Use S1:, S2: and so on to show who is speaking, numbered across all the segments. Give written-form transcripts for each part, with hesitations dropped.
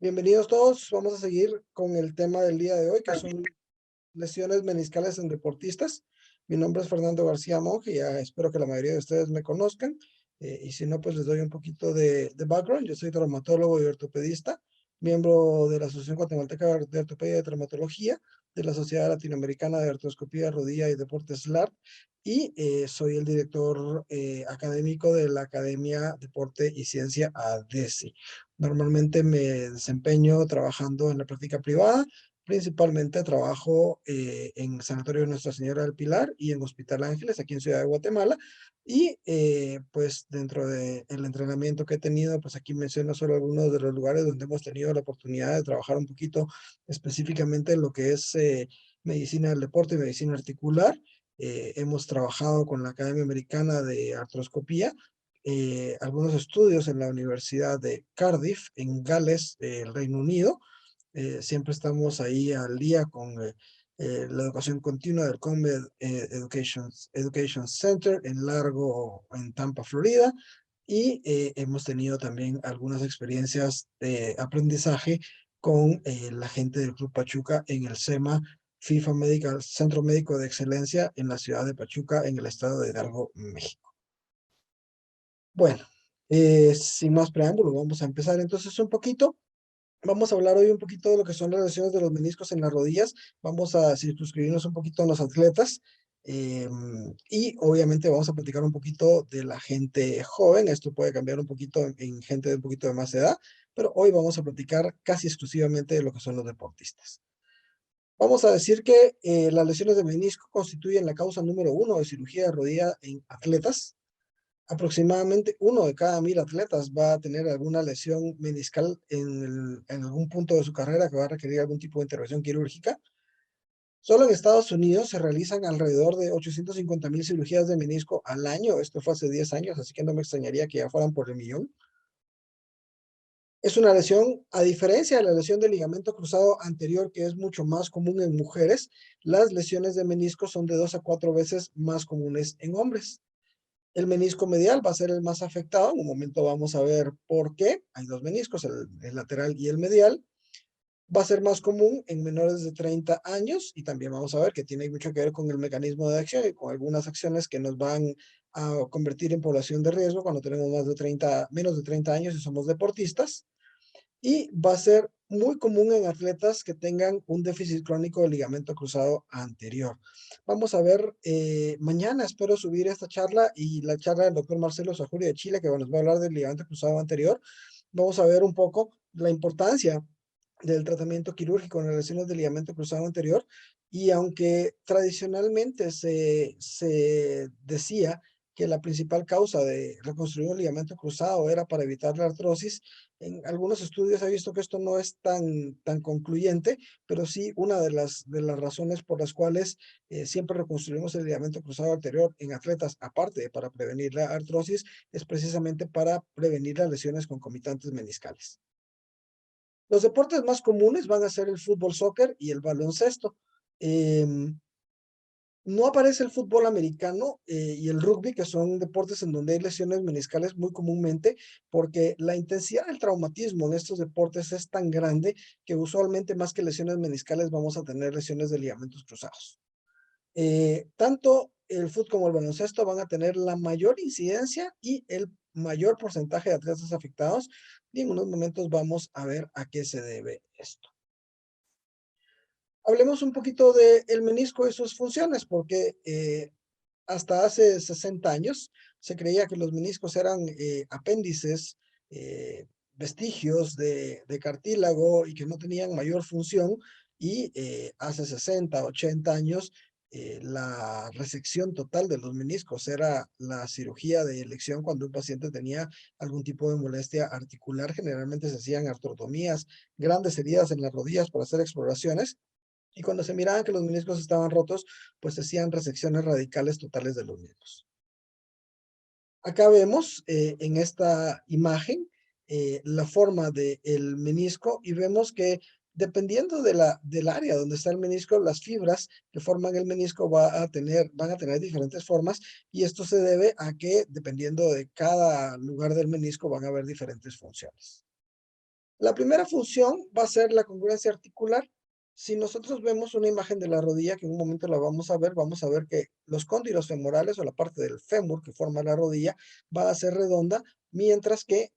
S1: Bienvenidos todos. Vamos a seguir con el tema del día de hoy, que son lesiones meniscales en deportistas. Mi nombre es Fernando García Monge, ya espero que la mayoría de ustedes me conozcan. Y si no, pues les doy un poquito de background. Yo soy traumatólogo y ortopedista, miembro de la Asociación Guatemalteca de Ortopedia y Traumatología, de la Sociedad Latinoamericana de Artroscopía, Rodilla y Deportes LAR, y soy el director académico de la Academia Deporte y Ciencia ADESI. Normalmente me desempeño trabajando en la práctica privada. Principalmente trabajo en Sanatorio de Nuestra Señora del Pilar y en Hospital Ángeles, aquí en Ciudad de Guatemala. Y pues dentro del entrenamiento que he tenido, pues aquí menciono solo algunos de los lugares donde hemos tenido la oportunidad de trabajar un poquito específicamente en lo que es medicina del deporte y medicina articular. Hemos trabajado con la Academia Americana de Artroscopía, algunos estudios en la Universidad de Cardiff, en Gales, el Reino Unido. Siempre estamos ahí al día con la educación continua del Conmed Education Center en Largo, en Tampa, Florida. Y hemos tenido también algunas experiencias de aprendizaje con la gente del Club Pachuca en el SEMA FIFA Medical Centro Médico de Excelencia en la ciudad de Pachuca, en el estado de Hidalgo, México. Bueno, sin más preámbulo, vamos a empezar entonces un poquito. Vamos a hablar hoy un poquito de lo que son las lesiones de los meniscos en las rodillas. Vamos a circunscribirnos un poquito en los atletas. Y obviamente vamos a platicar un poquito de la gente joven. Esto puede cambiar un poquito en gente de un poquito de más edad, pero hoy vamos a platicar casi exclusivamente de lo que son los deportistas. Vamos a decir que las lesiones de menisco constituyen la causa número 1 de cirugía de rodilla en atletas. Aproximadamente 1 de cada 1000 atletas va a tener alguna lesión meniscal en algún punto de su carrera que va a requerir algún tipo de intervención quirúrgica. Solo en Estados Unidos se realizan alrededor de 850,000 cirugías de menisco al año. Esto fue hace 10 años, así que no me extrañaría que ya fueran por el millón. Es una lesión, a diferencia de la lesión del ligamento cruzado anterior, que es mucho más común en mujeres, las lesiones de menisco son de 2 a 4 veces más comunes en hombres. El menisco medial va a ser el más afectado. En un momento vamos a ver por qué. Hay dos meniscos, el lateral y el medial. Va a ser más común en menores de 30 años y también vamos a ver que tiene mucho que ver con el mecanismo de acción y con algunas acciones que nos van a convertir en población de riesgo cuando tenemos menos de 30 años y somos deportistas. Y va a ser muy común en atletas que tengan un déficit crónico del ligamento cruzado anterior. Vamos a ver, mañana espero subir esta charla y la charla del doctor Marcelo Sajuri de Chile, que nos va a hablar del ligamento cruzado anterior. Vamos a ver un poco la importancia del tratamiento quirúrgico en las lesiones del ligamento cruzado anterior. Y aunque tradicionalmente se decía que la principal causa de reconstruir un ligamento cruzado era para evitar la artrosis, en algunos estudios se ha visto que esto no es tan concluyente, pero sí una de las razones por las cuales siempre reconstruimos el ligamento cruzado anterior en atletas, aparte de para prevenir la artrosis, es precisamente para prevenir las lesiones concomitantes meniscales. Los deportes más comunes van a ser el fútbol, soccer y el baloncesto. No aparece el fútbol americano y el rugby, que son deportes en donde hay lesiones meniscales muy comúnmente, porque la intensidad del traumatismo en estos deportes es tan grande que usualmente más que lesiones meniscales vamos a tener lesiones de ligamentos cruzados. Tanto el fútbol como el baloncesto van a tener la mayor incidencia y el mayor porcentaje de atletas afectados, y en unos momentos vamos a ver a qué se debe esto. Hablemos un poquito del menisco y sus funciones, porque hasta hace 60 años se creía que los meniscos eran apéndices, vestigios de cartílago y que no tenían mayor función. Y hace 60, 80 años, la resección total de los meniscos era la cirugía de elección cuando un paciente tenía algún tipo de molestia articular. Generalmente se hacían artrotomías, grandes heridas en las rodillas para hacer exploraciones. Y cuando se miraban que los meniscos estaban rotos, pues se hacían resecciones radicales totales de los mismos. Acá vemos en esta imagen la forma del menisco y vemos que dependiendo del área donde está el menisco, las fibras que forman el menisco van a tener diferentes formas, y esto se debe a que dependiendo de cada lugar del menisco van a haber diferentes funciones. La primera función va a ser la congruencia articular. Si nosotros vemos una imagen de la rodilla, que en un momento la vamos a ver que los cóndilos femorales o la parte del fémur que forma la rodilla va a ser redonda, mientras que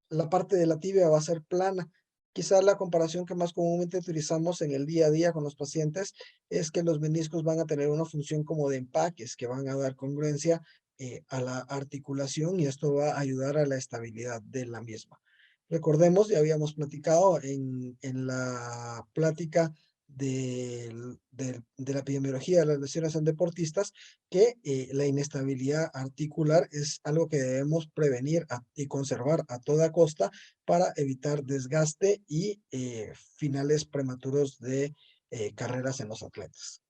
S1: la parte de la tibia va a ser plana. Quizás la comparación que más comúnmente utilizamos en el día a día con los pacientes es que los meniscos van a tener una función como de empaques, que van a dar congruencia a la articulación, y esto va a ayudar a la estabilidad de la misma. Recordemos, ya habíamos platicado en la plática de la epidemiología de las lesiones en deportistas, que la inestabilidad articular es algo que debemos prevenir y conservar a toda costa para evitar desgaste y finales prematuros de carreras en los atletas.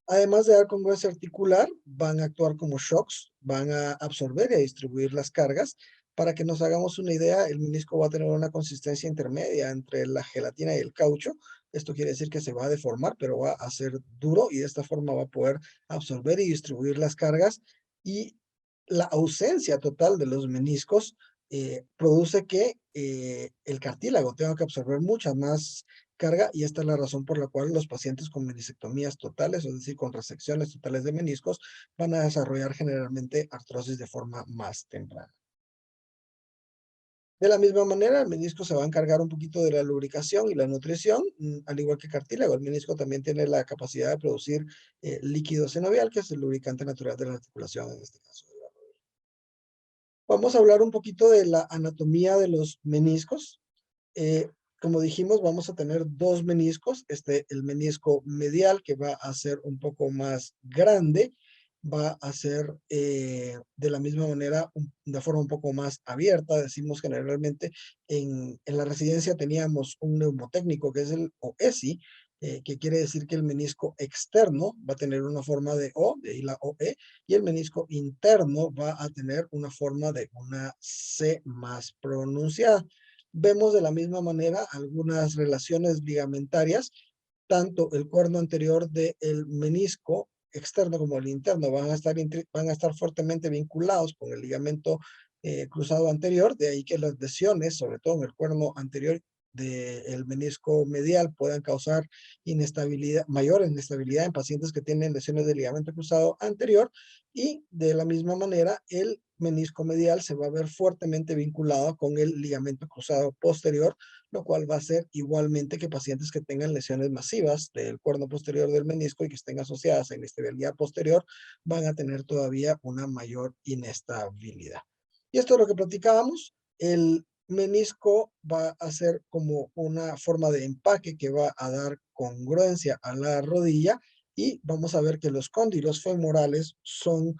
S1: Además de dar congruencia articular, van a actuar como shocks, van a absorber y a distribuir las cargas. Para que nos hagamos una idea, el menisco va a tener una consistencia intermedia entre la gelatina y el caucho. Esto quiere decir que se va a deformar, pero va a ser duro, y de esta forma va a poder absorber y distribuir las cargas. Y la ausencia total de los meniscos produce que el cartílago tenga que absorber mucha más carga, y esta es la razón por la cual los pacientes con meniscectomías totales, es decir, con resecciones totales de meniscos, van a desarrollar generalmente artrosis de forma más temprana. De la misma manera, el menisco se va a encargar un poquito de la lubricación y la nutrición, al igual que el cartílago. El menisco también tiene la capacidad de producir líquido sinovial, que es el lubricante natural de la articulación, en este caso. Vamos a hablar un poquito de la anatomía de los meniscos. Como dijimos, vamos a tener dos meniscos. El menisco medial, que va a ser un poco más grande, va a ser de la misma manera, de forma un poco más abierta. Decimos generalmente, en la residencia teníamos un neumotécnico que es el OESI, que quiere decir que el menisco externo va a tener una forma de O, de ahí la OE, y el menisco interno va a tener una forma de una C más pronunciada. Vemos de la misma manera algunas relaciones ligamentarias. Tanto el cuerno anterior del menisco externo como el interno van a estar fuertemente vinculados con el ligamento cruzado anterior. De ahí que las lesiones, sobre todo en el cuerno anterior del menisco medial, puedan causar inestabilidad, mayor inestabilidad en pacientes que tienen lesiones del ligamento cruzado anterior. Y de la misma manera, el menisco medial se va a ver fuertemente vinculado con el ligamento cruzado posterior, lo cual va a ser igualmente que pacientes que tengan lesiones masivas del cuerno posterior del menisco y que estén asociadas a inestabilidad posterior van a tener todavía una mayor inestabilidad. Y esto es lo que platicábamos. El menisco va a ser como una forma de empaque que va a dar congruencia a la rodilla, y vamos a ver que los cóndilos femorales son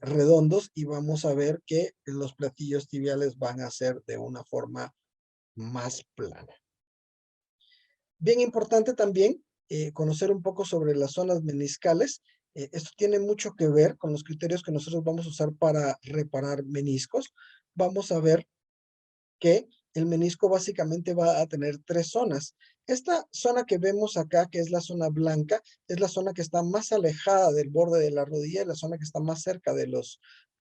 S1: redondos, y vamos a ver que los platillos tibiales van a ser de una forma más plana. Bien importante también conocer un poco sobre las zonas meniscales. Esto tiene mucho que ver con los criterios que nosotros vamos a usar para reparar meniscos. Vamos a ver que el menisco básicamente va a tener tres zonas. Esta zona que vemos acá, que es la zona blanca, es la zona que está más alejada del borde de la rodilla, y la zona que está más cerca de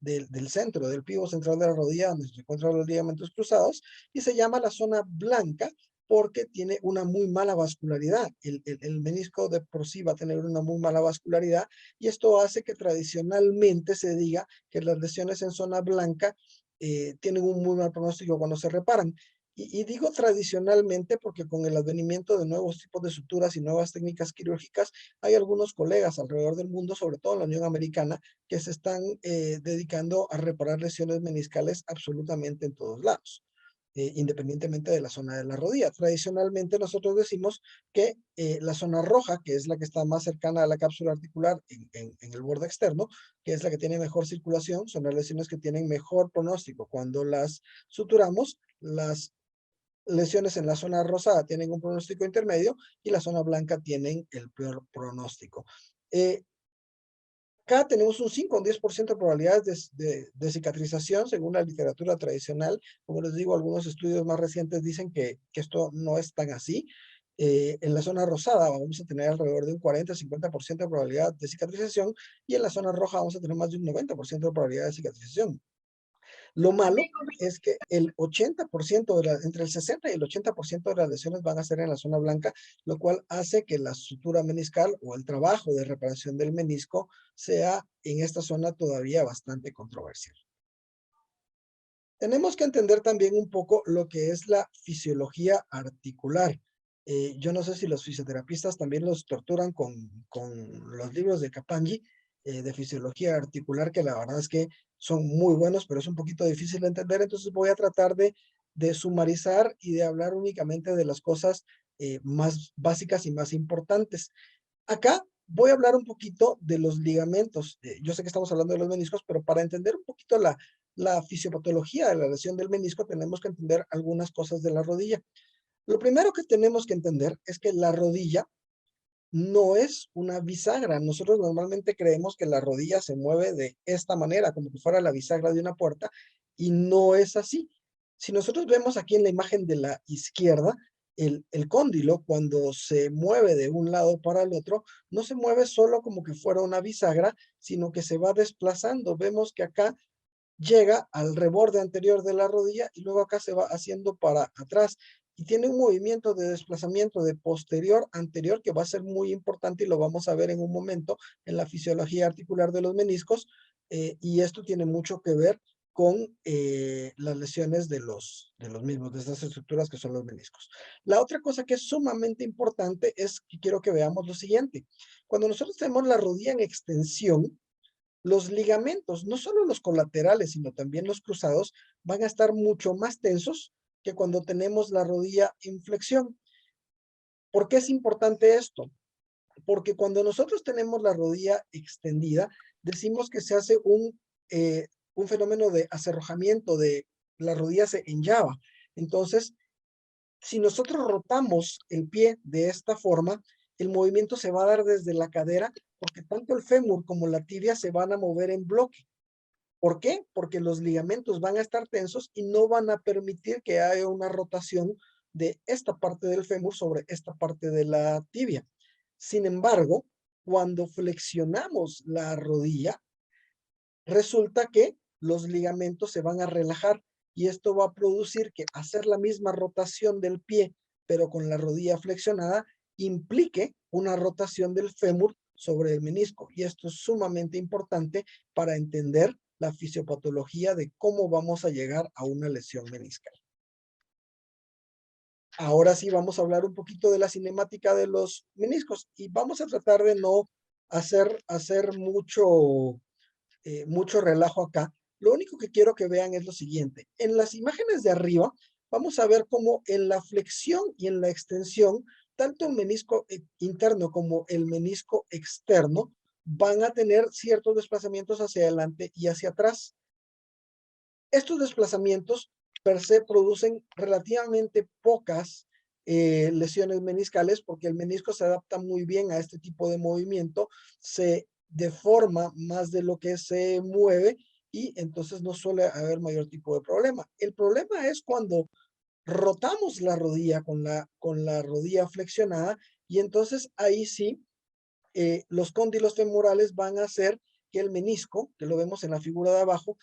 S1: del centro, del pivo central de la rodilla, donde se encuentran los ligamentos cruzados, y se llama la zona blanca porque tiene una muy mala vascularidad. El menisco de por sí va a tener una muy mala vascularidad, y esto hace que tradicionalmente se diga que las lesiones en zona blanca tienen un muy mal pronóstico cuando se reparan. Y digo tradicionalmente porque con el advenimiento de nuevos tipos de suturas y nuevas técnicas quirúrgicas, hay algunos colegas alrededor del mundo, sobre todo en la Unión Americana, que se están dedicando a reparar lesiones meniscales absolutamente en todos lados, independientemente de la zona de la rodilla. Tradicionalmente nosotros decimos que la zona roja, que es la que está más cercana a la cápsula articular en el borde externo, que es la que tiene mejor circulación, son las lesiones que tienen mejor pronóstico cuando las suturamos. Las lesiones en la zona rosada tienen un pronóstico intermedio, y la zona blanca tienen el peor pronóstico. Acá tenemos un 5 o un 10% de probabilidades de cicatrización según la literatura tradicional. Como les digo, algunos estudios más recientes dicen que esto no es tan así. En la zona rosada vamos a tener alrededor de un 40-50% de probabilidad de cicatrización, y en la zona roja vamos a tener más de un 90% de probabilidad de cicatrización. Lo malo es que el 80% entre el 60 y el 80% de las lesiones van a ser en la zona blanca, lo cual hace que la sutura meniscal o el trabajo de reparación del menisco sea en esta zona todavía bastante controversial. Tenemos que entender también un poco lo que es la fisiología articular. Yo no sé si los fisioterapistas también los torturan con los libros de Kapanji de fisiología articular, que la verdad es que son muy buenos, pero es un poquito difícil de entender. Entonces voy a tratar de sumarizar y de hablar únicamente de las cosas más básicas y más importantes. Acá voy a hablar un poquito de los ligamentos. Yo sé que estamos hablando de los meniscos, pero para entender un poquito la fisiopatología de la lesión del menisco, tenemos que entender algunas cosas de la rodilla. Lo primero que tenemos que entender es que la rodilla no es una bisagra. Nosotros normalmente creemos que la rodilla se mueve de esta manera, como que fuera la bisagra de una puerta, y no es así. Si nosotros vemos aquí en la imagen de la izquierda, el cóndilo cuando se mueve de un lado para el otro, no se mueve solo como que fuera una bisagra, sino que se va desplazando. Vemos que acá llega al reborde anterior de la rodilla y luego acá se va haciendo para atrás y tiene un movimiento de desplazamiento de posterior a anterior que va a ser muy importante y lo vamos a ver en un momento en la fisiología articular de los meniscos y esto tiene mucho que ver con las lesiones de los mismos, de estas estructuras que son los meniscos. La otra cosa que es sumamente importante es que quiero que veamos lo siguiente. Cuando nosotros tenemos la rodilla en extensión, los ligamentos, no solo los colaterales, sino también los cruzados, van a estar mucho más tensos que cuando tenemos la rodilla en flexión. ¿Por qué es importante esto? Porque cuando nosotros tenemos la rodilla extendida, decimos que se hace un fenómeno de acerrojamiento, de la rodilla se enllava. Entonces, si nosotros rotamos el pie de esta forma, el movimiento se va a dar desde la cadera, porque tanto el fémur como la tibia se van a mover en bloque. ¿Por qué? Porque los ligamentos van a estar tensos y no van a permitir que haya una rotación de esta parte del fémur sobre esta parte de la tibia. Sin embargo, cuando flexionamos la rodilla, resulta que los ligamentos se van a relajar y esto va a producir que hacer la misma rotación del pie, pero con la rodilla flexionada, implique una rotación del fémur sobre el menisco. Y esto es sumamente importante para entender la fisiopatología de cómo vamos a llegar a una lesión meniscal. Ahora sí vamos a hablar un poquito de la cinemática de los meniscos y vamos a tratar de no hacer mucho relajo acá. Lo único que quiero que vean es lo siguiente. En las imágenes de arriba, vamos a ver cómo en la flexión y en la extensión, tanto el menisco interno como el menisco externo van a tener ciertos desplazamientos hacia adelante y hacia atrás. Estos desplazamientos per se producen relativamente pocas lesiones meniscales porque el menisco se adapta muy bien a este tipo de movimiento, se deforma más de lo que se mueve y entonces no suele haber mayor tipo de problema. El problema es cuando rotamos la rodilla con la rodilla flexionada y entonces ahí sí los cóndilos femorales van a hacer que el menisco, que lo vemos en la figura de abajo,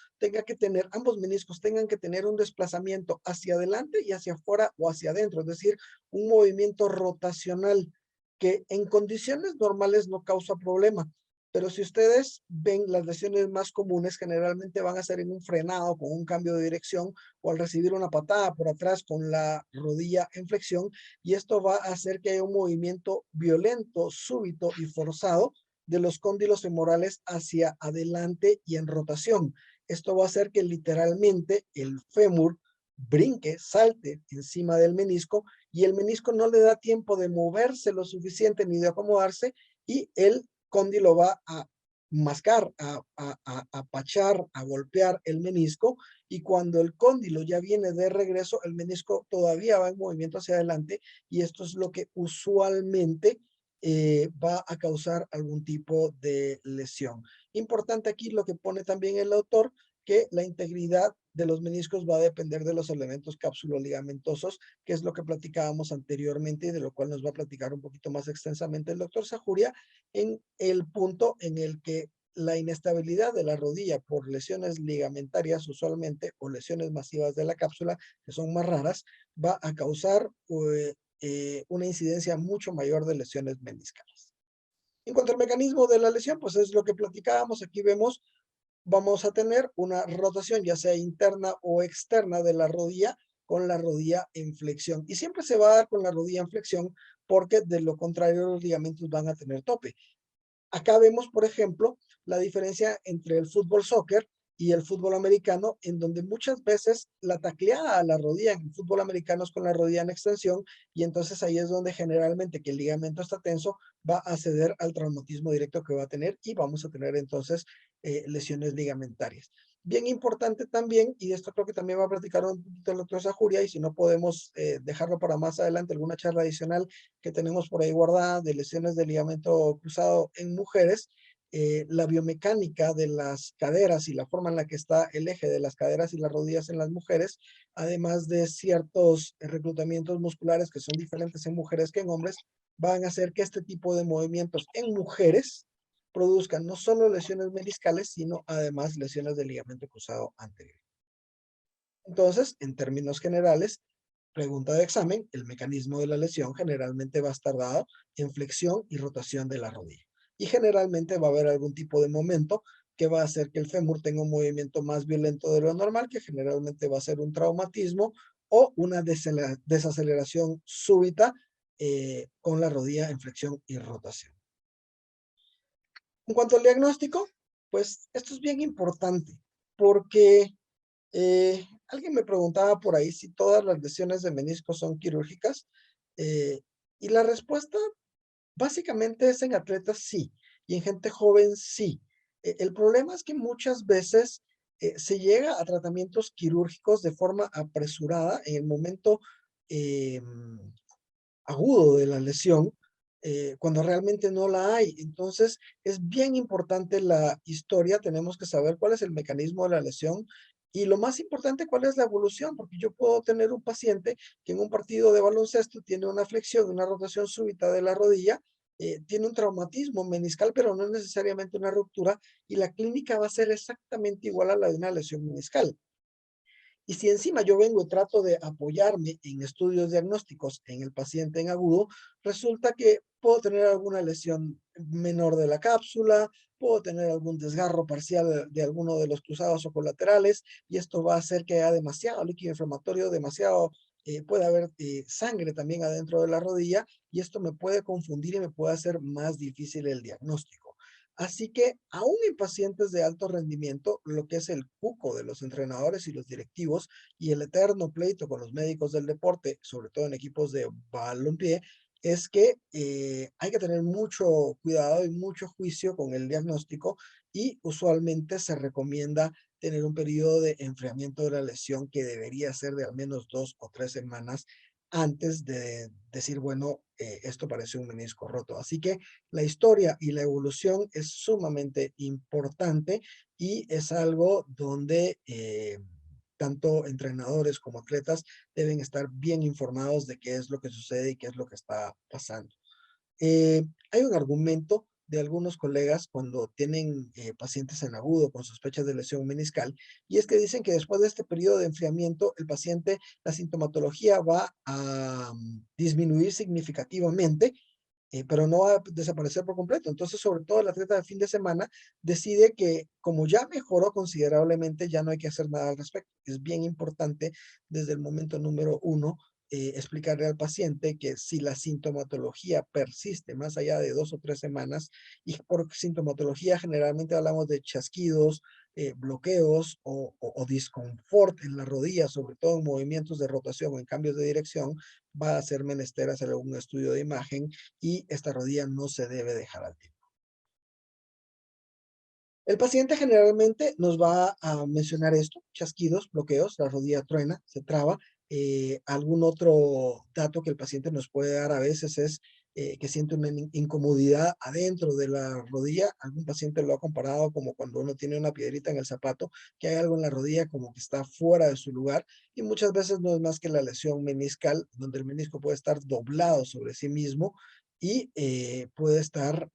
S1: ambos meniscos tengan que tener un desplazamiento hacia adelante y hacia afuera o hacia adentro, es decir, un movimiento rotacional que en condiciones normales no causa problema. Pero si ustedes ven las lesiones más comunes, generalmente van a ser en un frenado, con un cambio de dirección o al recibir una patada por atrás con la rodilla en flexión, y esto va a hacer que haya un movimiento violento, súbito y forzado de los cóndilos femorales hacia adelante y en rotación. Esto va a hacer que literalmente el fémur brinque, salte encima del menisco y el menisco no le da tiempo de moverse lo suficiente ni de acomodarse y el cóndilo va a mascar, a apachar, a golpear el menisco y cuando el cóndilo ya viene de regreso, el menisco todavía va en movimiento hacia adelante y esto es lo que usualmente va a causar algún tipo de lesión. Importante aquí lo que pone también el autor, que la integridad de los meniscos va a depender de los elementos cápsulo-ligamentosos, que es lo que platicábamos anteriormente y de lo cual nos va a platicar un poquito más extensamente el doctor Sajuria en el punto en el que la inestabilidad de la rodilla por lesiones ligamentarias usualmente o lesiones masivas de la cápsula, que son más raras, va a causar una incidencia mucho mayor de lesiones meniscales. En cuanto al mecanismo de la lesión, pues es lo que platicábamos. Aquí vemos, vamos a tener una rotación ya sea interna o externa de la rodilla con la rodilla en flexión. Y siempre se va a dar con la rodilla en flexión porque de lo contrario los ligamentos van a tener tope. Acá vemos, por ejemplo, la diferencia entre el fútbol soccer y el fútbol americano, en donde muchas veces la tacleada a la rodilla en el fútbol americano es con la rodilla en extensión, y entonces ahí es donde generalmente que el ligamento está tenso, va a ceder al traumatismo directo que va a tener y vamos a tener entonces lesiones ligamentarias. Bien importante también, y esto creo que también va a practicar un poquito el doctor Sajuria, y si no podemos dejarlo para más adelante, alguna charla adicional que tenemos por ahí guardada de lesiones de ligamento cruzado en mujeres, la biomecánica de las caderas y la forma en la que está el eje de las caderas y las rodillas en las mujeres, además de ciertos reclutamientos musculares que son diferentes en mujeres que en hombres, van a hacer que este tipo de movimientos en mujeres produzcan no solo lesiones meniscales, sino además lesiones de ligamento cruzado anterior. Entonces, en términos generales, pregunta de examen, el mecanismo de la lesión generalmente va a estar dado en flexión y rotación de la rodilla. Y generalmente va a haber algún tipo de momento que va a hacer que el fémur tenga un movimiento más violento de lo normal, que generalmente va a ser un traumatismo o una desaceleración súbita con la rodilla en flexión y rotación. En cuanto al diagnóstico, pues esto es bien importante porque alguien me preguntaba por ahí si todas las lesiones de menisco son quirúrgicas, y la respuesta básicamente es en atletas sí, y en gente joven sí. El problema es que muchas veces se llega a tratamientos quirúrgicos de forma apresurada en el momento eh, agudo de la lesión, cuando realmente no la hay. Entonces, es bien importante la historia, tenemos que saber cuál es el mecanismo de la lesión y lo más importante, cuál es la evolución, porque yo puedo tener un paciente que en un partido de baloncesto tiene una flexión, una rotación súbita de la rodilla, tiene un traumatismo meniscal, pero no necesariamente una ruptura, y la clínica va a ser exactamente igual a la de una lesión meniscal. Y si encima yo vengo y trato de apoyarme en estudios diagnósticos en el paciente en agudo, resulta que puedo tener alguna lesión menor de la cápsula, puedo tener algún desgarro parcial de alguno de los cruzados o colaterales, y esto va a hacer que haya demasiado líquido inflamatorio, puede haber sangre también adentro de la rodilla, y esto me puede confundir y me puede hacer más difícil el diagnóstico. Así que aún en pacientes de alto rendimiento, lo que es el cuco de los entrenadores y los directivos y el eterno pleito con los médicos del deporte, sobre todo en equipos de balompié, es que hay que tener mucho cuidado y mucho juicio con el diagnóstico, y usualmente se recomienda tener un periodo de enfriamiento de la lesión que debería ser de al menos 2 o 3 semanas antes de decir, bueno, esto parece un menisco roto. Así que la historia y la evolución es sumamente importante, y es algo donde tanto entrenadores como atletas deben estar bien informados de qué es lo que sucede y qué es lo que está pasando. Hay un argumento de algunos colegas cuando tienen pacientes en agudo con sospechas de lesión meniscal, y es que dicen que después de este periodo de enfriamiento, el paciente, la sintomatología va a disminuir significativamente, pero no va a desaparecer por completo. Entonces, sobre todo el atleta de fin de semana decide que como ya mejoró considerablemente, ya no hay que hacer nada al respecto. Es bien importante desde el momento número uno explicarle al paciente que si la sintomatología persiste más allá de 2 o 3 semanas, y por sintomatología generalmente hablamos de chasquidos, bloqueos o disconfort en la rodilla, sobre todo en movimientos de rotación o en cambios de dirección, va a ser menester hacer algún estudio de imagen, y esta rodilla no se debe dejar al tiempo. El paciente generalmente nos va a mencionar esto: chasquidos, bloqueos, la rodilla truena, se traba. Algún otro dato que el paciente nos puede dar a veces es que siente una incomodidad adentro de la rodilla. Algún paciente lo ha comparado como cuando uno tiene una piedrita en el zapato, que hay algo en la rodilla como que está fuera de su lugar, y muchas veces no es más que la lesión meniscal, donde el menisco puede estar doblado sobre sí mismo y puede estar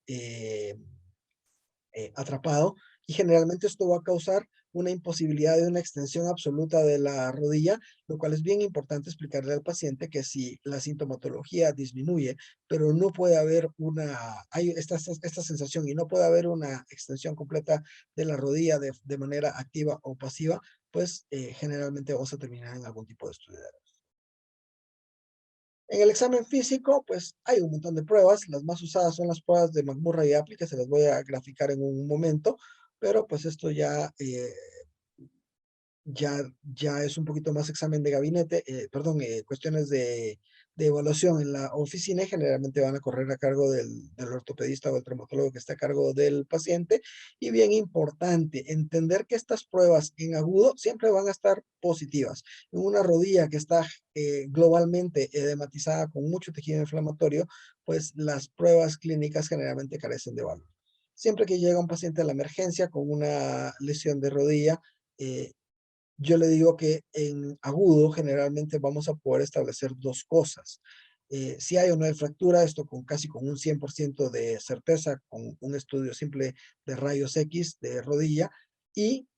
S1: atrapado, y generalmente esto va a causar una imposibilidad de una extensión absoluta de la rodilla, lo cual es bien importante explicarle al paciente que si la sintomatología disminuye, pero no puede haber hay esta sensación y no puede haber una extensión completa de la rodilla de manera activa o pasiva, pues generalmente vamos a terminar en algún tipo de estudio. En el examen físico, pues hay un montón de pruebas. Las más usadas son las pruebas de McMurray y Apley, que se las voy a graficar en un momento, pero pues esto ya es un poquito más examen de gabinete, perdón, cuestiones de evaluación en la oficina, y generalmente van a correr a cargo del ortopedista o el traumatólogo que está a cargo del paciente. Y bien importante, entender que estas pruebas en agudo siempre van a estar positivas. En una rodilla que está globalmente edematizada con mucho tejido inflamatorio, pues las pruebas clínicas generalmente carecen de valor. Siempre que llega un paciente a la emergencia con una lesión de rodilla, yo le digo que en agudo generalmente vamos a poder establecer dos cosas. Si hay o no hay fractura, esto casi con un 100% de certeza, con un estudio simple de rayos X de rodilla, y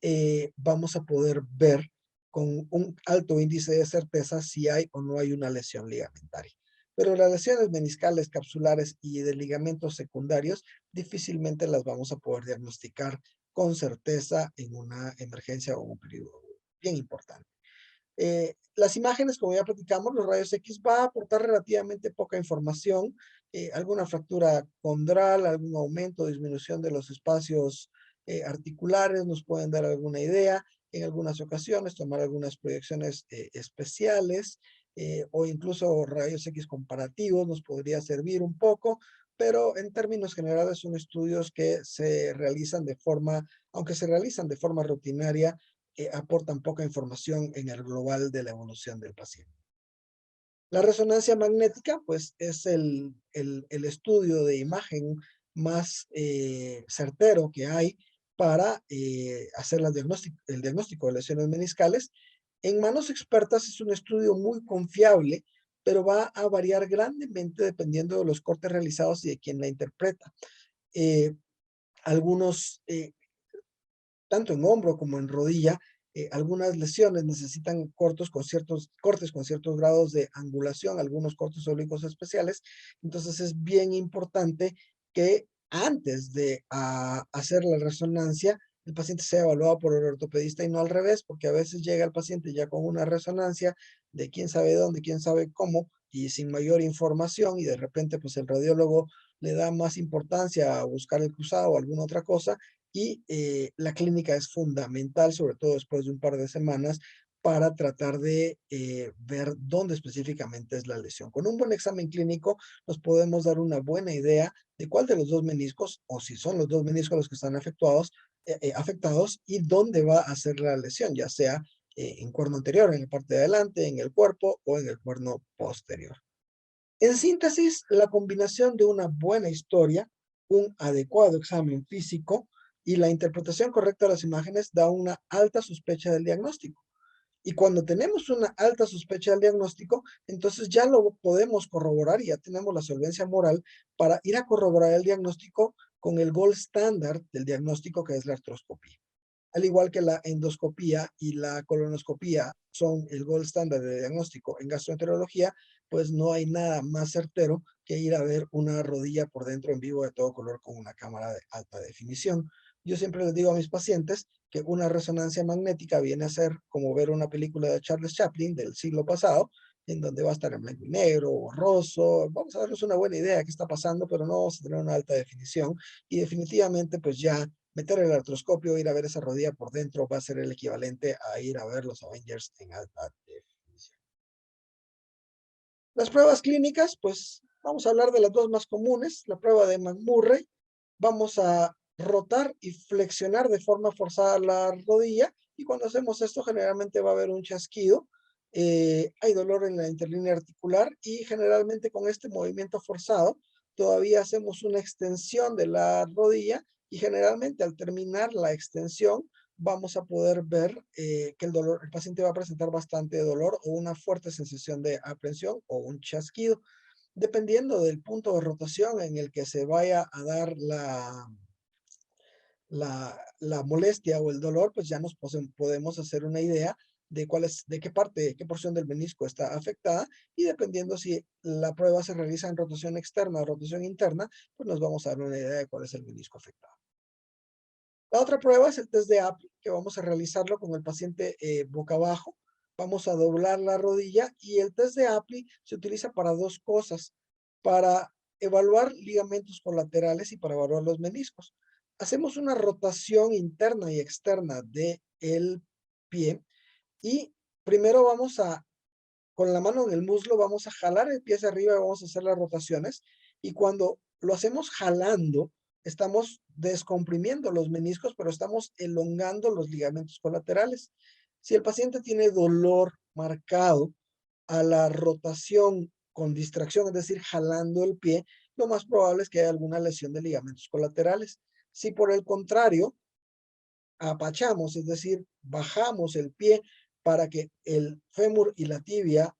S1: vamos a poder ver con un alto índice de certeza si hay o no hay una lesión ligamentaria. Pero las lesiones meniscales, capsulares y de ligamentos secundarios difícilmente las vamos a poder diagnosticar con certeza en una emergencia o un periodo bien importante. Las imágenes, como ya platicamos, los rayos X va a aportar relativamente poca información, alguna fractura condral, algún aumento o disminución de los espacios articulares nos pueden dar alguna idea, en algunas ocasiones tomar algunas proyecciones especiales, o incluso rayos X comparativos nos podría servir un poco, pero en términos generales son estudios que se realizan aunque se realizan de forma rutinaria, aportan poca información en el global de la evolución del paciente. La resonancia magnética, pues, es el estudio de imagen más certero que hay para hacer el diagnóstico de lesiones meniscales. En manos expertas es un estudio muy confiable, pero va a variar grandemente dependiendo de los cortes realizados y de quién la interpreta. Algunos tanto en hombro como en rodilla, algunas lesiones necesitan cortes con ciertos grados de angulación, algunos cortes oblicuos especiales. Entonces es bien importante que antes de hacer la resonancia, el paciente sea evaluado por el ortopedista y no al revés, porque a veces llega el paciente ya con una resonancia de quién sabe dónde, quién sabe cómo, y sin mayor información, y de repente pues el radiólogo le da más importancia a buscar el cruzado o alguna otra cosa, y la clínica es fundamental, sobre todo después de un par de semanas, para tratar de ver dónde específicamente es la lesión. Con un buen examen clínico nos podemos dar una buena idea de cuál de los dos meniscos, o si son los dos meniscos los que están afectados, y dónde va a ser la lesión, ya sea en cuerno anterior, en la parte de adelante, en el cuerpo o en el cuerno posterior. En síntesis, la combinación de una buena historia, un adecuado examen físico y la interpretación correcta de las imágenes da una alta sospecha del diagnóstico. Y cuando tenemos una alta sospecha del diagnóstico, entonces ya lo podemos corroborar y ya tenemos la solvencia moral para ir a corroborar el diagnóstico con el gold standard del diagnóstico, que es la artroscopía. Al igual que la endoscopía y la colonoscopía son el gold standard de diagnóstico en gastroenterología, pues no hay nada más certero que ir a ver una rodilla por dentro en vivo de todo color con una cámara de alta definición. Yo siempre les digo a mis pacientes que una resonancia magnética viene a ser como ver una película de Charles Chaplin del siglo pasado, en donde va a estar en blanco y negro, borroso. Vamos a darnos una buena idea de qué está pasando, pero no vamos a tener una alta definición. Y definitivamente, pues ya meter el artroscopio, ir a ver esa rodilla por dentro, va a ser el equivalente a ir a ver los Avengers en alta definición. Las pruebas clínicas, pues vamos a hablar de las dos más comunes. La prueba de McMurray, vamos a rotar y flexionar de forma forzada la rodilla, y cuando hacemos esto generalmente va a haber un chasquido. Hay dolor en la interlínea articular, y generalmente con este movimiento forzado todavía hacemos una extensión de la rodilla, y generalmente al terminar la extensión vamos a poder ver que el paciente va a presentar bastante dolor o una fuerte sensación de aprensión o un chasquido, dependiendo del punto de rotación en el que se vaya a dar la molestia o el dolor, pues ya nos podemos hacer una idea de de qué parte, qué porción del menisco está afectada, y dependiendo si la prueba se realiza en rotación externa o rotación interna, pues nos vamos a dar una idea de cuál es el menisco afectado. La otra prueba es el test de Apley, que vamos a realizarlo con el paciente boca abajo. Vamos a doblar la rodilla, y el test de Apley se utiliza para dos cosas: para evaluar ligamentos colaterales y para evaluar los meniscos. Hacemos una rotación interna y externa del pie, y primero con la mano en el muslo, vamos a jalar el pie hacia arriba y vamos a hacer las rotaciones. Y cuando lo hacemos jalando, estamos descomprimiendo los meniscos, pero estamos elongando los ligamentos colaterales. Si el paciente tiene dolor marcado a la rotación con distracción, es decir, jalando el pie, lo más probable es que haya alguna lesión de ligamentos colaterales. Si por el contrario apachamos, es decir, bajamos el pie para que el fémur y la tibia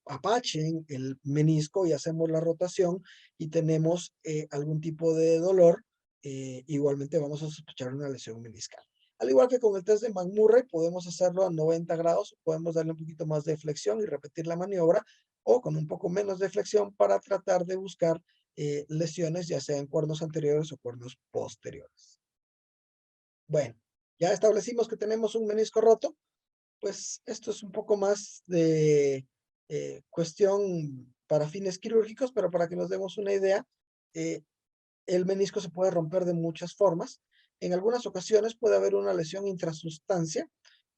S1: apachen el menisco, y hacemos la rotación y tenemos algún tipo de dolor, igualmente vamos a sospechar una lesión meniscal. Al igual que con el test de McMurray, podemos hacerlo a 90 grados, podemos darle un poquito más de flexión y repetir la maniobra, o con un poco menos de flexión para tratar de buscar lesiones, ya sea en cuernos anteriores o cuernos posteriores. Bueno, ya establecimos que tenemos un menisco roto. Pues esto es un poco más de cuestión para fines quirúrgicos, pero para que nos demos una idea, el menisco se puede romper de muchas formas. En algunas ocasiones puede haber una lesión intrasustancia,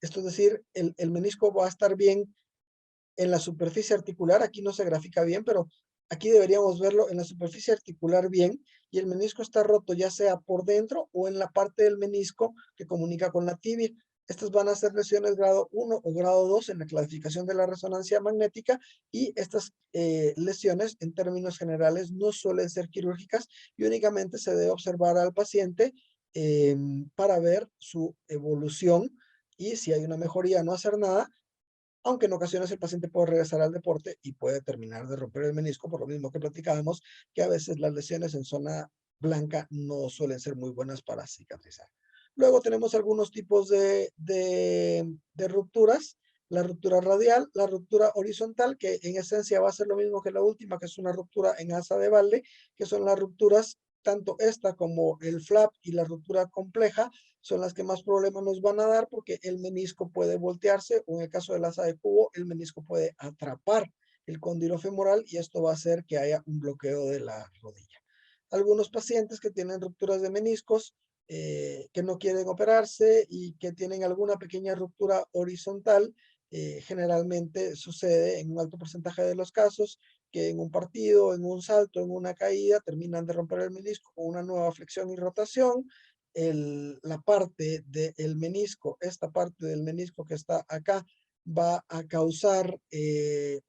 S1: esto es decir, el menisco va a estar bien en la superficie articular. Aquí no se grafica bien, pero aquí deberíamos verlo en la superficie articular bien, y el menisco está roto ya sea por dentro o en la parte del menisco que comunica con la tibia. Estas van a ser lesiones grado 1 o grado 2 en la clasificación de la resonancia magnética, y estas lesiones en términos generales no suelen ser quirúrgicas, y únicamente se debe observar al paciente para ver su evolución, y si hay una mejoría no hacer nada, aunque en ocasiones el paciente puede regresar al deporte y puede terminar de romper el menisco, por lo mismo que platicábamos, que a veces las lesiones en zona blanca no suelen ser muy buenas para cicatrizar. Luego tenemos algunos tipos de rupturas: la ruptura radial, la ruptura horizontal, que en esencia va a ser lo mismo que la última, que es una ruptura en asa de balde, que son las rupturas, tanto esta como el flap y la ruptura compleja, son las que más problemas nos van a dar, porque el menisco puede voltearse, o en el caso del asa de cubo, el menisco puede atrapar el cóndilo femoral, y esto va a hacer que haya un bloqueo de la rodilla. Algunos pacientes que tienen rupturas de meniscos, que no quieren operarse y que tienen alguna pequeña ruptura horizontal, generalmente sucede en un alto porcentaje de los casos que en un partido, en un salto, en una caída, terminan de romper el menisco con una nueva flexión y rotación. La parte del menisco, esta parte del menisco que está acá, va a causar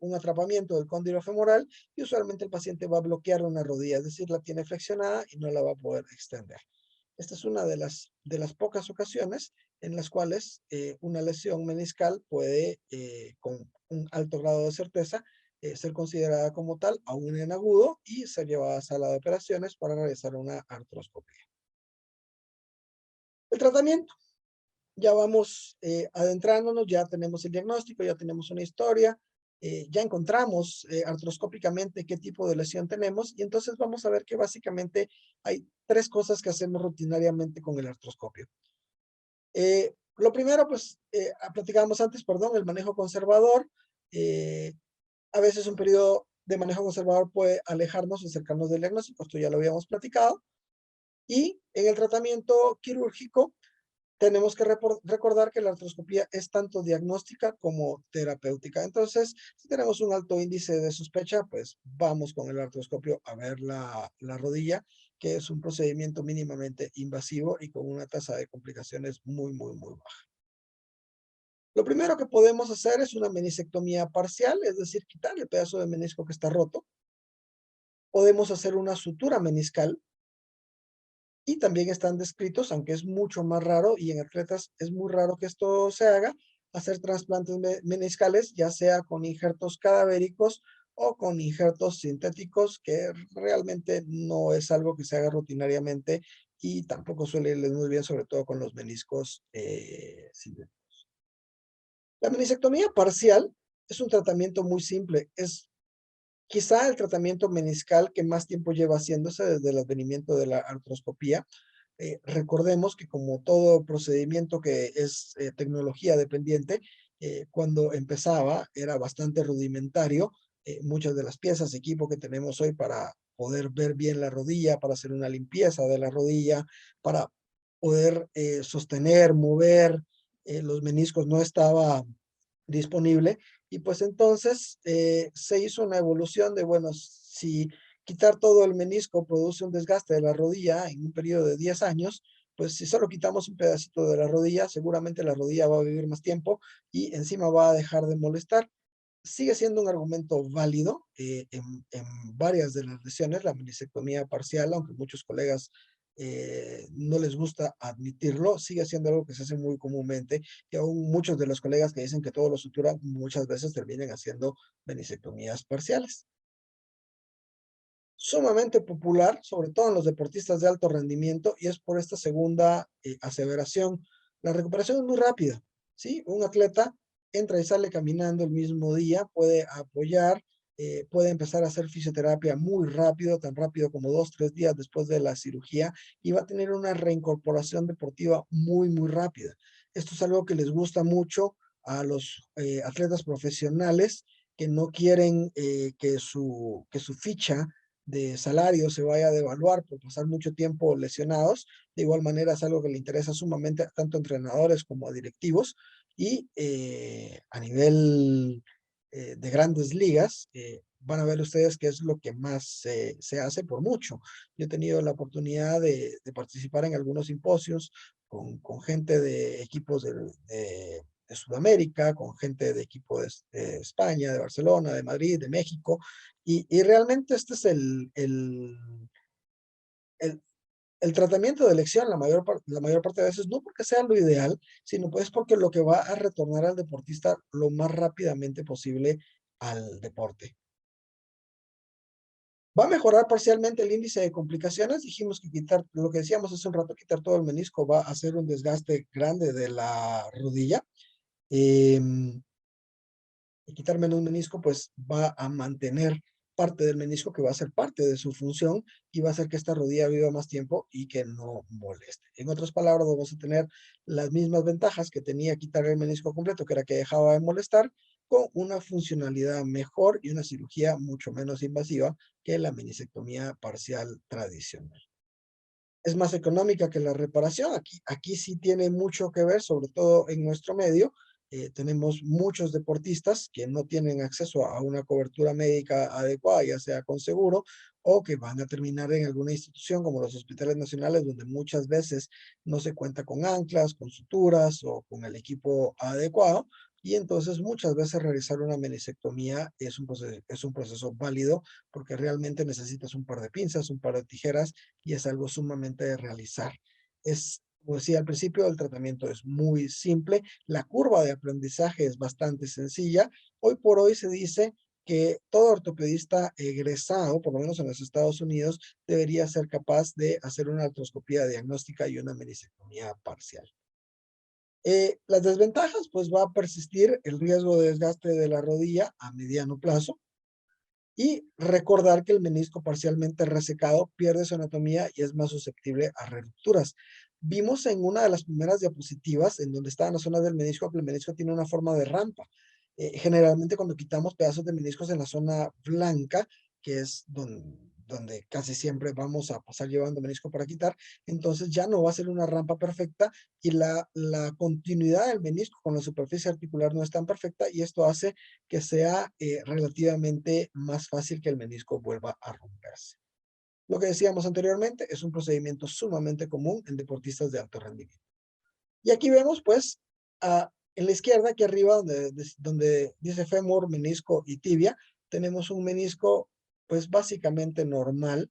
S1: un atrapamiento del cóndilo femoral, y usualmente el paciente va a bloquear una rodilla, es decir, la tiene flexionada y no la va a poder extender. Esta es una de las pocas ocasiones en las cuales una lesión meniscal puede, con un alto grado de certeza, ser considerada como tal, aún en agudo, y ser llevada a sala de operaciones para realizar una artroscopia. El tratamiento: ya vamos adentrándonos, ya tenemos el diagnóstico, ya tenemos una historia, ya encontramos artroscópicamente qué tipo de lesión tenemos, y entonces vamos a ver que básicamente hay tres cosas que hacemos rutinariamente con el artroscopio. Lo primero, pues, platicábamos antes, perdón, el manejo conservador. A veces un periodo de manejo conservador puede alejarnos o acercarnos del diagnóstico, esto ya lo habíamos platicado. Y en el tratamiento quirúrgico, tenemos que recordar que la artroscopía es tanto diagnóstica como terapéutica. Entonces, si tenemos un alto índice de sospecha, pues vamos con el artroscopio a ver la rodilla, que es un procedimiento mínimamente invasivo y con una tasa de complicaciones muy, muy, muy baja. Lo primero que podemos hacer es una meniscectomía parcial, es decir, quitar el pedazo de menisco que está roto. Podemos hacer una sutura meniscal, y también están descritos, aunque es mucho más raro, y en atletas es muy raro que esto se haga, hacer trasplantes meniscales, ya sea con injertos cadavéricos o con injertos sintéticos, que realmente no es algo que se haga rutinariamente y tampoco suele irles muy bien, sobre todo con los meniscos sintéticos. La meniscectomía parcial es un tratamiento muy simple, es quizá el tratamiento meniscal que más tiempo lleva haciéndose desde el advenimiento de la artroscopía. Recordemos que como todo procedimiento que es tecnología dependiente, cuando empezaba era bastante rudimentario. Muchas de las piezas, equipo que tenemos hoy para poder ver bien la rodilla, para hacer una limpieza de la rodilla, para poder sostener, mover los meniscos, no estaba disponible. Y pues entonces se hizo una evolución de, bueno, si quitar todo el menisco produce un desgaste de la rodilla en un periodo de 10 años, pues si solo quitamos un pedacito de la rodilla, seguramente la rodilla va a vivir más tiempo y encima va a dejar de molestar. Sigue siendo un argumento válido en varias de las lesiones, la meniscectomía parcial, aunque muchos colegas no les gusta admitirlo, sigue siendo algo que se hace muy comúnmente y aún muchos de los colegas que dicen que todo lo suturan muchas veces terminan haciendo meniscectomías parciales. Sumamente popular, sobre todo en los deportistas de alto rendimiento, y es por esta segunda aseveración. La recuperación es muy rápida, ¿sí? Un atleta entra y sale caminando el mismo día, puede apoyar, puede empezar a hacer fisioterapia muy rápido, tan rápido como 2, 3 días después de la cirugía, y va a tener una reincorporación deportiva muy, muy rápida. Esto es algo que les gusta mucho a los atletas profesionales que no quieren que su ficha de salario se vaya a devaluar por pasar mucho tiempo lesionados. De igual manera es algo que le interesa sumamente a tanto a entrenadores como a directivos y a nivel de grandes ligas, van a ver ustedes que es lo que más se hace por mucho. Yo he tenido la oportunidad de participar en algunos simposios con gente de equipos de Sudamérica, con gente de equipo de España, de Barcelona, de Madrid, de México, y realmente este es el, el tratamiento de elección la mayor parte de veces, no porque sea lo ideal, sino pues porque lo que va a retornar al deportista lo más rápidamente posible al deporte. ¿Va a mejorar parcialmente el índice de complicaciones? Dijimos que quitar, lo que decíamos hace un rato, quitar todo el menisco va a hacer un desgaste grande de la rodilla. Y quitar menos menisco, pues va a mantener parte del menisco que va a ser parte de su función y va a hacer que esta rodilla viva más tiempo y que no moleste. En otras palabras, vamos a tener las mismas ventajas que tenía quitar el menisco completo, que era que dejaba de molestar, con una funcionalidad mejor y una cirugía mucho menos invasiva que la meniscectomía parcial tradicional. Es más económica que la reparación. Aquí sí tiene mucho que ver, sobre todo en nuestro medio. Tenemos muchos deportistas que no tienen acceso a una cobertura médica adecuada, ya sea con seguro, o que van a terminar en alguna institución como los hospitales nacionales, donde muchas veces no se cuenta con anclas, con suturas o con el equipo adecuado. Y entonces muchas veces realizar una meniscectomía es un proceso válido porque realmente necesitas un par de pinzas, un par de tijeras y es algo sumamente de realizar. Como decía al principio, el tratamiento es muy simple, la curva de aprendizaje es bastante sencilla. Hoy por hoy se dice que todo ortopedista egresado, por lo menos en los Estados Unidos, debería ser capaz de hacer una artroscopía diagnóstica y una meniscectomía parcial. Las desventajas, pues va a persistir el riesgo de desgaste de la rodilla a mediano plazo, y recordar que el menisco parcialmente resecado pierde su anatomía y es más susceptible a rupturas. Vimos en una de las primeras diapositivas, en donde estaban las zonas del menisco, que el menisco tiene una forma de rampa. Generalmente cuando quitamos pedazos de meniscos en la zona blanca, que es donde casi siempre vamos a pasar llevando menisco para quitar, entonces ya no va a ser una rampa perfecta y la continuidad del menisco con la superficie articular no es tan perfecta y esto hace que sea relativamente más fácil que el menisco vuelva a romperse. Lo que decíamos anteriormente es un procedimiento sumamente común en deportistas de alto rendimiento. Y aquí vemos pues en la izquierda, aquí arriba, donde dice fémur, menisco y tibia, tenemos un menisco pues básicamente normal,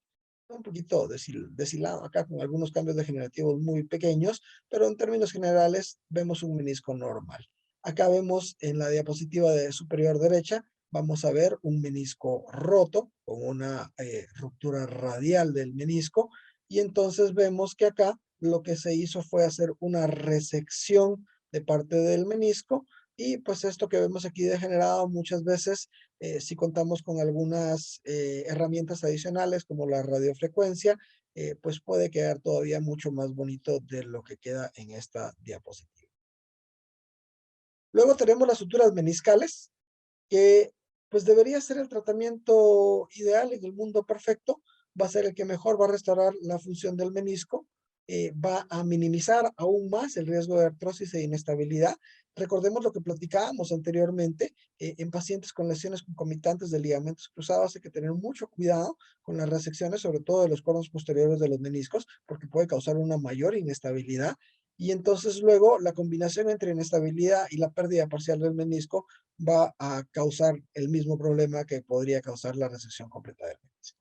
S1: un poquito deshilado acá con algunos cambios degenerativos muy pequeños, pero en términos generales vemos un menisco normal. Acá vemos en la diapositiva de superior derecha, vamos a ver un menisco roto con una ruptura radial del menisco y entonces vemos que acá lo que se hizo fue hacer una resección de parte del menisco, y pues esto que vemos aquí degenerado muchas veces, si contamos con algunas herramientas adicionales como la radiofrecuencia, pues puede quedar todavía mucho más bonito de lo que queda en esta diapositiva. Luego tenemos las suturas meniscales, que pues debería ser el tratamiento ideal en el mundo perfecto. Va a ser el que mejor va a restaurar la función del menisco, va a minimizar aún más el riesgo de artrosis e inestabilidad. Recordemos lo que platicábamos anteriormente, en pacientes con lesiones concomitantes de ligamentos cruzados hay que tener mucho cuidado con las resecciones, sobre todo de los conos posteriores de los meniscos, porque puede causar una mayor inestabilidad. Y entonces luego la combinación entre inestabilidad y la pérdida parcial del menisco va a causar el mismo problema que podría causar la resección completa del menisco.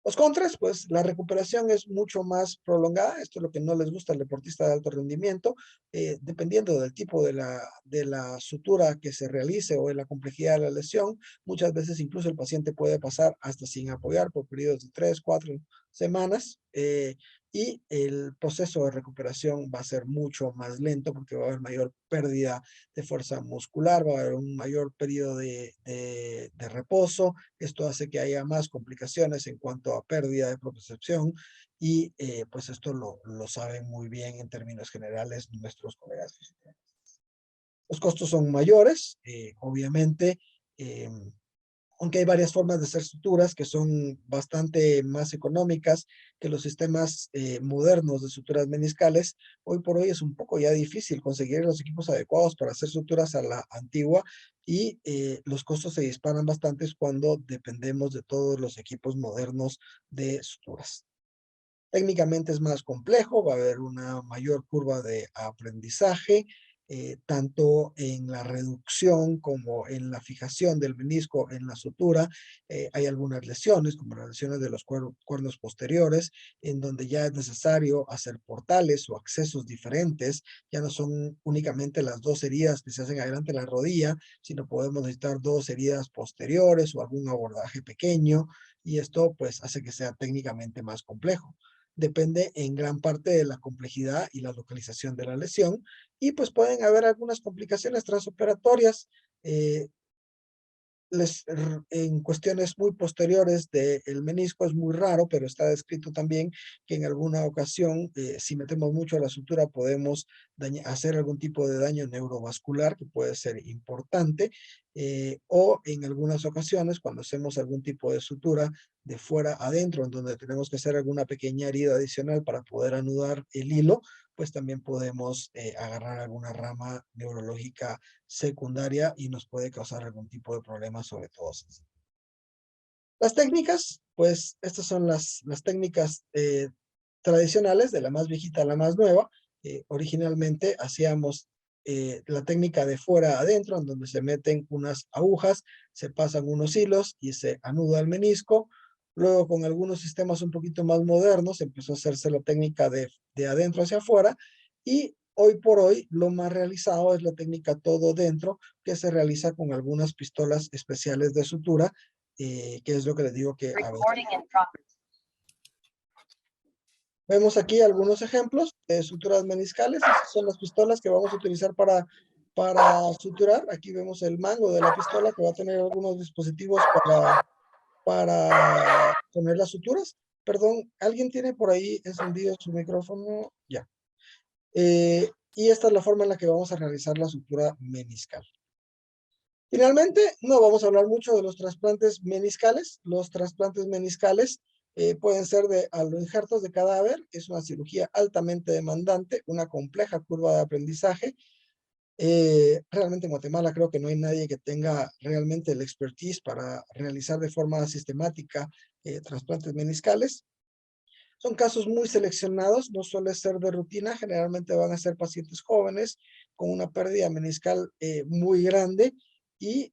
S1: Los contras, pues la recuperación es mucho más prolongada. Esto es lo que no les gusta al deportista de alto rendimiento. Dependiendo del tipo de la sutura que se realice o de la complejidad de la lesión, muchas veces incluso el paciente puede pasar hasta sin apoyar por periodos de 3, 4 semanas. Y el proceso de recuperación va a ser mucho más lento porque va a haber mayor pérdida de fuerza muscular, va a haber un mayor periodo de reposo. Esto hace que haya más complicaciones en cuanto a pérdida de propiocepción, y pues esto lo saben muy bien en términos generales nuestros colegas fisioterapeutas. Los costos son mayores, obviamente, aunque hay varias formas de hacer suturas que son bastante más económicas que los sistemas modernos de suturas meniscales. Hoy por hoy es un poco ya difícil conseguir los equipos adecuados para hacer suturas a la antigua, y los costos se disparan bastante cuando dependemos de todos los equipos modernos de suturas. Técnicamente es más complejo, va a haber una mayor curva de aprendizaje, tanto en la reducción como en la fijación del menisco en la sutura. Hay algunas lesiones, como las lesiones de los cuernos posteriores, en donde ya es necesario hacer portales o accesos diferentes. Ya no son únicamente las dos heridas que se hacen adelante en la rodilla, sino podemos necesitar dos heridas posteriores o algún abordaje pequeño, y esto pues hace que sea técnicamente más complejo. Depende en gran parte de la complejidad y la localización de la lesión, y pues pueden haber algunas complicaciones transoperatorias en cuestiones muy posteriores del menisco. Es muy raro, pero está descrito también que en alguna ocasión, si metemos mucho a la sutura, podemos hacer algún tipo de daño neurovascular que puede ser importante, o en algunas ocasiones, cuando hacemos algún tipo de sutura de fuera adentro, en donde tenemos que hacer alguna pequeña herida adicional para poder anudar el hilo, pues también podemos agarrar alguna rama neurológica secundaria y nos puede causar algún tipo de problema, sobre todo. Las técnicas, pues estas son las técnicas tradicionales, de la más viejita a la más nueva. Originalmente hacíamos la técnica de fuera adentro, en donde se meten unas agujas, se pasan unos hilos y se anuda el menisco. Luego, con algunos sistemas un poquito más modernos, empezó a hacerse la técnica de adentro hacia afuera, y hoy por hoy lo más realizado es la técnica todo dentro, que se realiza con algunas pistolas especiales de sutura, que es lo que les digo que a veces. Vemos aquí algunos ejemplos de suturas meniscales. Estas son las pistolas que vamos a utilizar para suturar. Aquí vemos el mango de la pistola, que va a tener algunos dispositivos para poner las suturas. Perdón, ¿alguien tiene por ahí encendido su micrófono? Ya. Y esta es la forma en la que vamos a realizar la sutura meniscal. Finalmente, no vamos a hablar mucho de los trasplantes meniscales. Los trasplantes meniscales pueden ser de aloinjertos de cadáver. Es una cirugía altamente demandante, una compleja curva de aprendizaje. Realmente en Guatemala creo que no hay nadie que tenga realmente el expertise para realizar de forma sistemática trasplantes meniscales. Son casos muy seleccionados, no suele ser de rutina. Generalmente van a ser pacientes jóvenes con una pérdida meniscal muy grande, y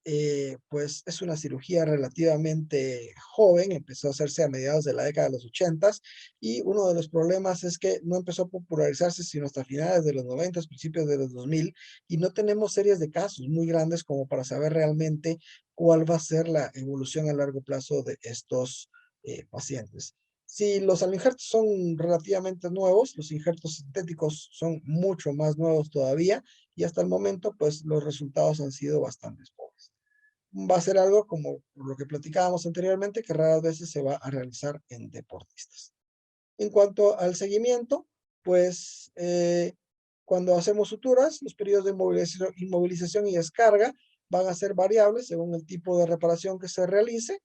S1: pues es una cirugía relativamente joven. Empezó a hacerse a mediados de la década de los 80, y uno de los problemas es que no empezó a popularizarse sino hasta finales de los 90, principios de los 2000, y no tenemos series de casos muy grandes como para saber realmente cuál va a ser la evolución a largo plazo de estos pacientes. Si los injertos son relativamente nuevos, los injertos sintéticos son mucho más nuevos todavía y hasta el momento pues los resultados han sido bastante pobres. Va a ser algo como lo que platicábamos anteriormente, que raras veces se va a realizar en deportistas. En cuanto al seguimiento, pues cuando hacemos suturas, los periodos de inmovilización y descarga van a ser variables según el tipo de reparación que se realice.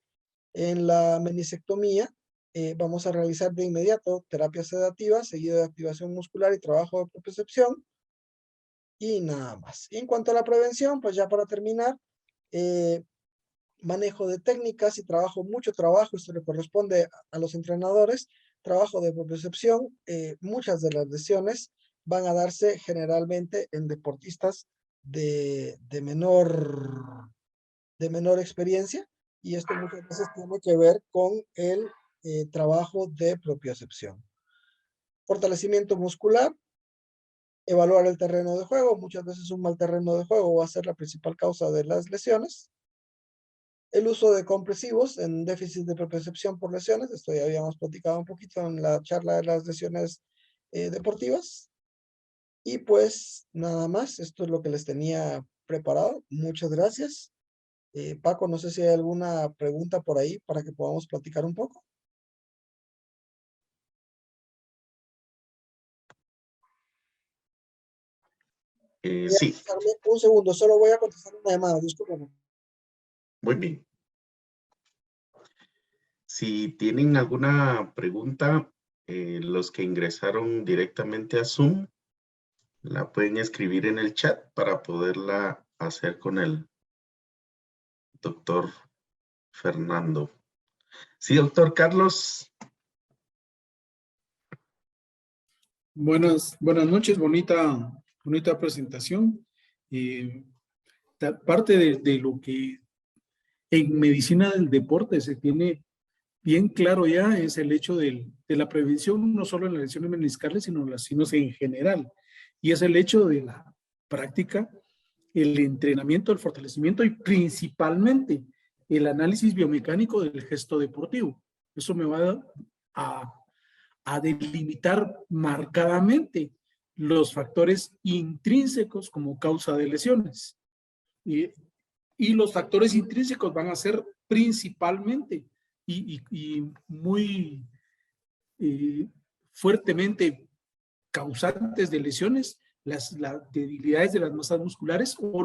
S1: En la meniscectomía vamos a realizar de inmediato terapia sedativa, seguido de activación muscular y trabajo de propiocepción y nada más. Y en cuanto a la prevención, pues ya para terminar, manejo de técnicas y mucho trabajo, esto le corresponde a los entrenadores, trabajo de propiocepción. Muchas de las lesiones van a darse generalmente en deportistas de menor experiencia, y esto muchas veces tiene que ver con el trabajo de propiocepción. Fortalecimiento muscular, evaluar el terreno de juego. Muchas veces un mal terreno de juego va a ser la principal causa de las lesiones. El uso de compresivos en déficit de propiocepción por lesiones. Esto ya habíamos platicado un poquito en la charla de las lesiones deportivas. Y pues nada más, esto es lo que les tenía preparado. Muchas gracias. Paco, no sé si hay alguna pregunta por ahí para que podamos platicar un poco.
S2: Sí.
S1: Un segundo, solo voy a contestar una llamada, discúlpame.
S2: Muy bien. Si tienen alguna pregunta, los que ingresaron directamente a Zoom, la pueden escribir en el chat para poderla hacer con el doctor Fernando. Sí, doctor Carlos.
S3: Buenas noches, bonita presentación. Parte de lo que en medicina del deporte se tiene bien claro ya es el hecho de la prevención, no solo en las lesiones meniscales, sino las lesiones en general. Y es el hecho de la práctica, el entrenamiento, el fortalecimiento y principalmente el análisis biomecánico del gesto deportivo. Eso me va a delimitar marcadamente los factores intrínsecos como causa de lesiones. Y los factores intrínsecos van a ser principalmente y muy fuertemente causantes de lesiones, las debilidades de las masas musculares o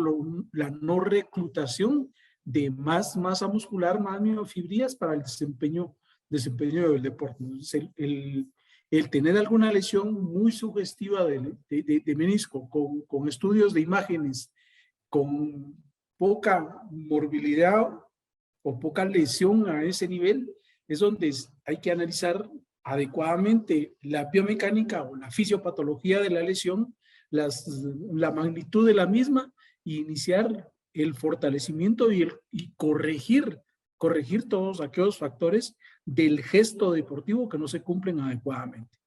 S3: la no reclutación de más masa muscular, más miofibrillas para el desempeño del deporte. Entonces, el tener alguna lesión muy sugestiva de menisco con estudios de imágenes, con poca morbilidad o poca lesión a ese nivel, es donde hay que analizar adecuadamente la biomecánica o la fisiopatología de la lesión, la magnitud de la misma, e iniciar el fortalecimiento y corregir todos aquellos factores del gesto deportivo que no se cumplen adecuadamente.